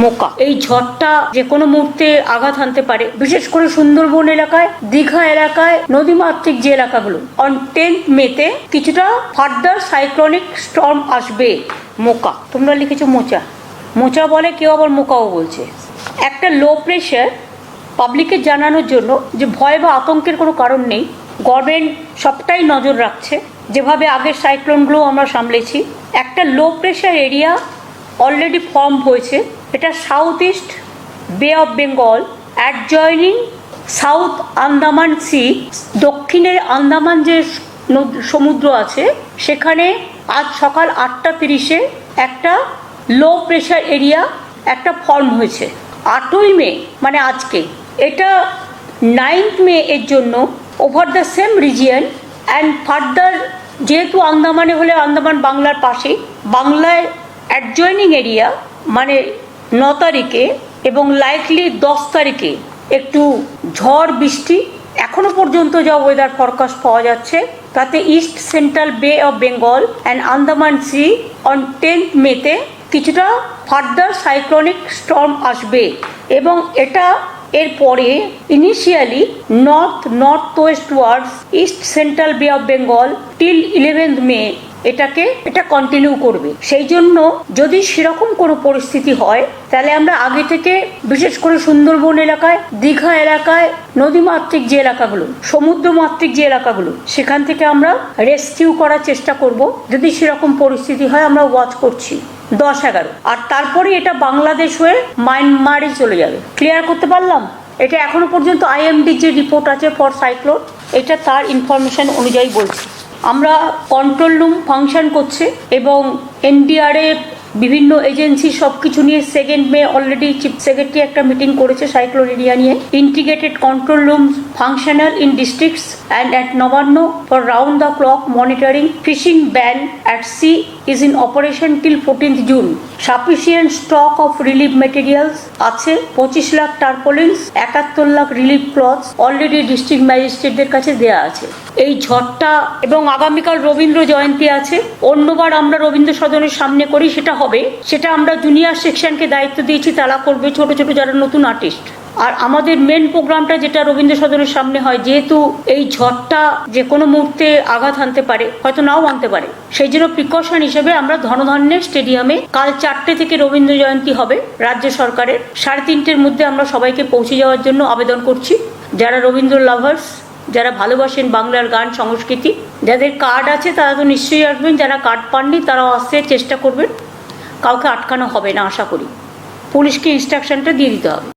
মোকা। এই ঝড়টা যে কোনো মুহূর্তে আঘাত হানতে পারে, বিশেষ করে সুন্দরবন এলাকায়, দীঘা এলাকায়, নদীমাতৃক যে এলাকাগুলো। অন 10th মেতে কিছুটা ফার্দার সাইক্লোনিক স্টর্ম আসবে। মোকা, তোমরা লিখেছো মোচা, মোচা বলে, কেউ আবার মোকাও বলছে। একটা লো প্রেশার পাবলিককে জানানোর জন্য যে ভয় বা আতঙ্কের কোনো কারণ নেই, গভর্নমেন্ট সবটাই নজর রাখছে, যেভাবে আগের সাইক্লোনগুলো আমরা সামলেছি। একটা low pressure area already form হয়েছে। এটা south east bay of Bengal adjoining south Andaman sea, দক্ষিণের আন্দামান যে সমুদ্র আছে সেখানে আজ সকাল 8:30-এ একটা লো প্রেশার এরিয়া একটা ফর্ম হয়েছে। 8ই মে মানে আজকে, এটা 9th মে এর জন্য over the same region and further, যেহেতু আন্দামানে হলে আন্দামান বাংলার পাশেই, বাংলায় অ্যাডজয়নিং এরিয়া মানে 9 তারিখে এবং লাইকলি 10 তারিখে একটু ঝড় বৃষ্টি। এখনো পর্যন্ত যা ওয়েদার ফরকাস্ট পাওয়া যাচ্ছে তাতে east central bay of Bengal and Andaman sea on 10th মেতে কিছুটা ফার্দার সাইক্লোনিক স্টর্ম আসবে এবং এটা এরপরে initially north West words east central bay of Bengal till 11th মে এটা কন্টিনিউ করবে। সেই জন্য যদি সেরকম কোনো পরিস্থিতি হয় তাহলে আমরা আগে থেকে, বিশেষ করে সুন্দরবন এলাকায়, দীঘা এলাকায়, নদীমাতৃক যে এলাকাগুলো, সমুদ্রমাতৃক যে এলাকাগুলো, সেখান থেকে আমরা রেস্কিউ করার চেষ্টা করব। যদি সেরকম পরিস্থিতি হয় আমরা ওয়াচ করছি 10-11, আর তারপরে এটা বাংলাদেশ হয়ে মায়ানমারে চলে যাবে। ক্লিয়ার করতে পারলাম? এটা এখনো পর্যন্ত আইএমডি যে রিপোর্ট আছে ফর সাইক্লোন, এটা তার ইনফরমেশন অনুযায়ী বলছি। আমরা কন্ট্রোল রুম ফাংশন করছে এবং এনডিআরএফ, বিভিন্ন এজেন্সি সব কিছু নিয়ে 2nd May already chief secretary একটা মিটিং করেছে সাইক্লোন এরিয়া নিয়ে। Integrated control room functional in districts and at Nabanna for round the clock monitoring. Fishing ban at sea is in operation till 14th June. Sufficient stock of relief materials আছে। 25 lakh tarpaulins, 71 lakh relief clothes already district ম্যাজিস্ট্রেটদের কাছে দেওয়া আছে। এই ঝড়টা এবং আগামীকাল রবীন্দ্র জয়ন্তী আছে। অন্যবার আমরা রবীন্দ্র সদনের সামনে করি, সেটা হবে, সেটা আমরা জুনিয়র সেকশনকে দায়িত্ব দিয়েছি, তারা করবে, ছোট ছোট যারা নতুন আর্টিস্ট। আর আমাদের মেন প্রোগ্রামটা যেটা রবীন্দ্র সদনের সামনে হয়, যেহেতু এই ঝড়টা যে কোনো মুহূর্তে আঘাত আনতে পারে, হয়তো নাও আনতে পারে, সেই জন্য প্রিকশন হিসেবে আমরা ধনধান্যের স্টেডিয়ামে কাল 4টে থেকে রবীন্দ্র জয়ন্তী হবে রাজ্য সরকারের। 3:30-এর মধ্যে আমরা সবাইকে পৌঁছে যাওয়ার জন্য আবেদন করছি। যারা রবীন্দ্র লাভার্স, যারা ভালোবাসেন বাংলার গান সংস্কৃতি, যাদের কার্ড আছে তারা তো নিশ্চয়ই আসবেন, যারা কার্ড পাননি তারাও আসতে চেষ্টা করবেন। কাউকে আটকানো হবে না আশা করি। পুলিশকে ইনস্ট্রাকশনটা দিয়ে দিতে হবে।